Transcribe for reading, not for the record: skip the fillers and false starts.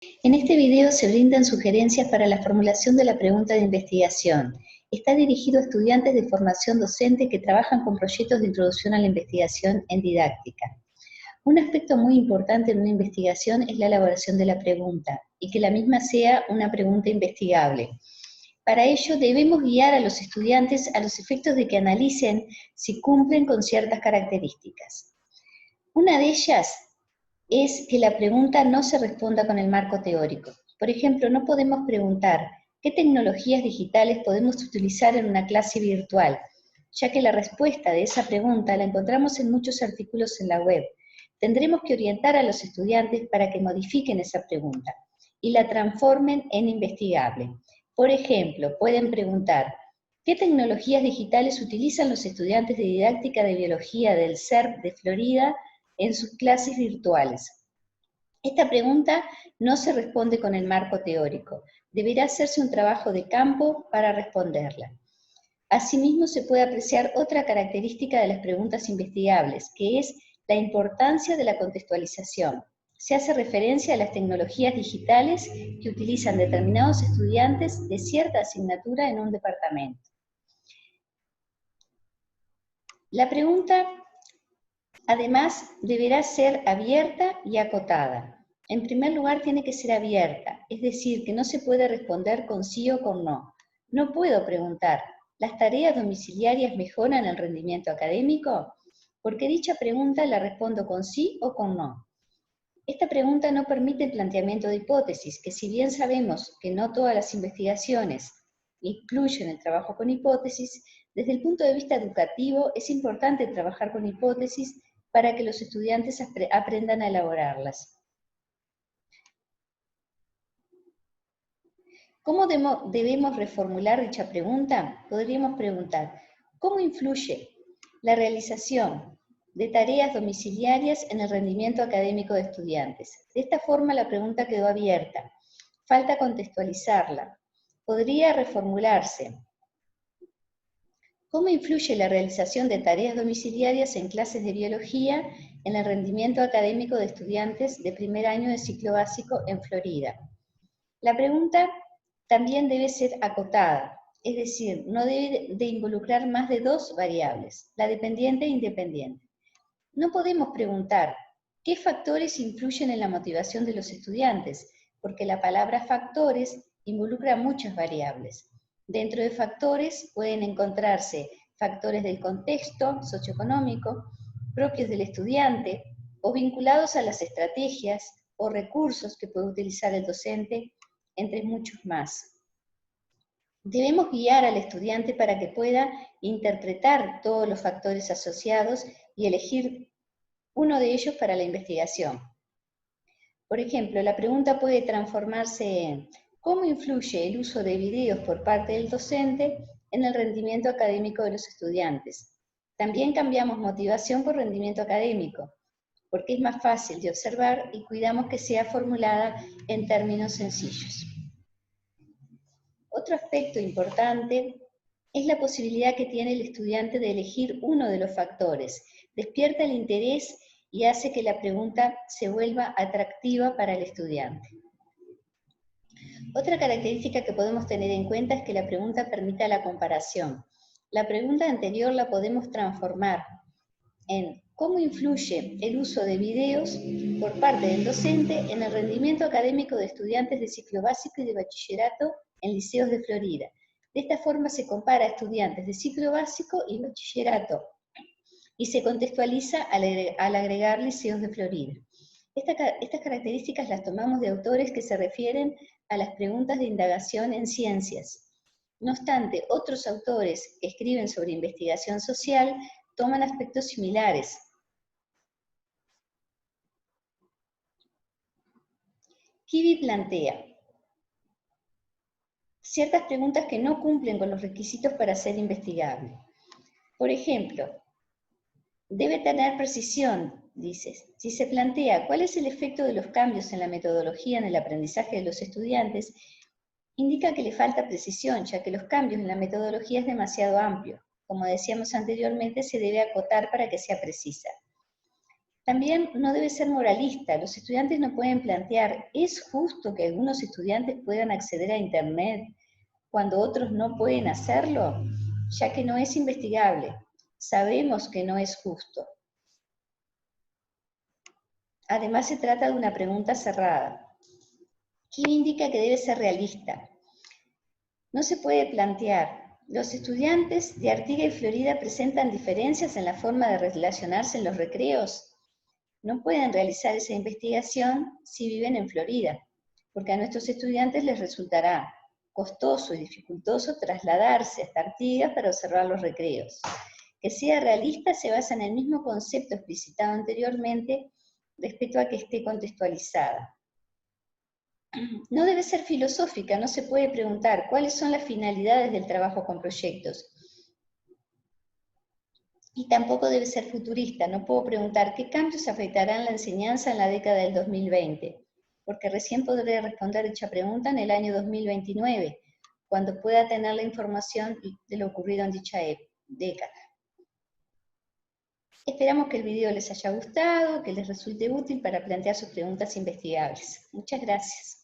En este video se brindan sugerencias para la formulación de la pregunta de investigación. Está dirigido a estudiantes de formación docente que trabajan con proyectos de introducción a la investigación en didáctica. Un aspecto muy importante en una investigación es la elaboración de la pregunta, y que la misma sea una pregunta investigable. Para ello debemos guiar a los estudiantes a los efectos de que analicen si cumplen con ciertas características. Una de ellas es que la pregunta no se responda con el marco teórico. Por ejemplo, no podemos preguntar ¿qué tecnologías digitales podemos utilizar en una clase virtual?, ya que la respuesta de esa pregunta la encontramos en muchos artículos en la web. Tendremos que orientar a los estudiantes para que modifiquen esa pregunta y la transformen en investigable. Por ejemplo, pueden preguntar ¿qué tecnologías digitales utilizan los estudiantes de didáctica de biología del CERP de Florida en sus clases virtuales? Esta pregunta no se responde con el marco teórico. Deberá hacerse un trabajo de campo para responderla. Asimismo, se puede apreciar otra característica de las preguntas investigables, que es la importancia de la contextualización. Se hace referencia a las tecnologías digitales que utilizan determinados estudiantes de cierta asignatura en un departamento. La pregunta, además, deberá ser abierta y acotada. En primer lugar, tiene que ser abierta, es decir, que no se puede responder con sí o con no. No puedo preguntar, ¿las tareas domiciliarias mejoran el rendimiento académico? Porque dicha pregunta la respondo con sí o con no. Esta pregunta no permite el planteamiento de hipótesis, que si bien sabemos que no todas las investigaciones incluyen el trabajo con hipótesis, desde el punto de vista educativo es importante trabajar con hipótesis para que los estudiantes aprendan a elaborarlas. ¿Cómo debemos reformular dicha pregunta? Podríamos preguntar, ¿cómo influye la realización de tareas domiciliarias en el rendimiento académico de estudiantes? De esta forma la pregunta quedó abierta. Falta contextualizarla. Podría reformularse. ¿Cómo influye la realización de tareas domiciliarias en clases de biología en el rendimiento académico de estudiantes de primer año de ciclo básico en Florida? La pregunta también debe ser acotada, es decir, no debe de involucrar más de dos variables, la dependiente e independiente. No podemos preguntar qué factores influyen en la motivación de los estudiantes, porque la palabra factores involucra muchas variables. Dentro de factores pueden encontrarse factores del contexto socioeconómico, propios del estudiante, o vinculados a las estrategias o recursos que puede utilizar el docente, entre muchos más. Debemos guiar al estudiante para que pueda interpretar todos los factores asociados y elegir uno de ellos para la investigación. Por ejemplo, la pregunta puede transformarse en ¿cómo influye el uso de videos por parte del docente en el rendimiento académico de los estudiantes? También cambiamos motivación por rendimiento académico, porque es más fácil de observar y cuidamos que sea formulada en términos sencillos. Otro aspecto importante es la posibilidad que tiene el estudiante de elegir uno de los factores. Despierta el interés y hace que la pregunta se vuelva atractiva para el estudiante. Otra característica que podemos tener en cuenta es que la pregunta permita la comparación. La pregunta anterior la podemos transformar en ¿cómo influye el uso de videos por parte del docente en el rendimiento académico de estudiantes de ciclo básico y de bachillerato en liceos de Florida? De esta forma se compara a estudiantes de ciclo básico y bachillerato y se contextualiza al agregar liceos de Florida. Estas características las tomamos de autores que se refieren a las preguntas de indagación en ciencias. No obstante, otros autores que escriben sobre investigación social toman aspectos similares. Kivi plantea ciertas preguntas que no cumplen con los requisitos para ser investigable. Por ejemplo, debe tener precisión, dice. Si se plantea cuál es el efecto de los cambios en la metodología en el aprendizaje de los estudiantes, indica que le falta precisión, ya que los cambios en la metodología es demasiado amplio. Como decíamos anteriormente, se debe acotar para que sea precisa. También no debe ser moralista. Los estudiantes no pueden plantear, ¿es justo que algunos estudiantes puedan acceder a Internet cuando otros no pueden hacerlo? Ya que no es investigable. Sabemos que no es justo. Además, se trata de una pregunta cerrada. ¿Qué indica que debe ser realista? No se puede plantear. Los estudiantes de Artigas y Florida presentan diferencias en la forma de relacionarse en los recreos. No pueden realizar esa investigación si viven en Florida, porque a nuestros estudiantes les resultará costoso y dificultoso trasladarse hasta Artigas para observar los recreos. Que sea realista se basa en el mismo concepto explicitado anteriormente respecto a que esté contextualizada. No debe ser filosófica, no se puede preguntar cuáles son las finalidades del trabajo con proyectos. Y tampoco debe ser futurista, no puedo preguntar qué cambios afectarán la enseñanza en la década del 2020, porque recién podré responder dicha pregunta en el año 2029, cuando pueda tener la información de lo ocurrido en dicha década. Esperamos que el video les haya gustado, que les resulte útil para plantear sus preguntas investigables. Muchas gracias.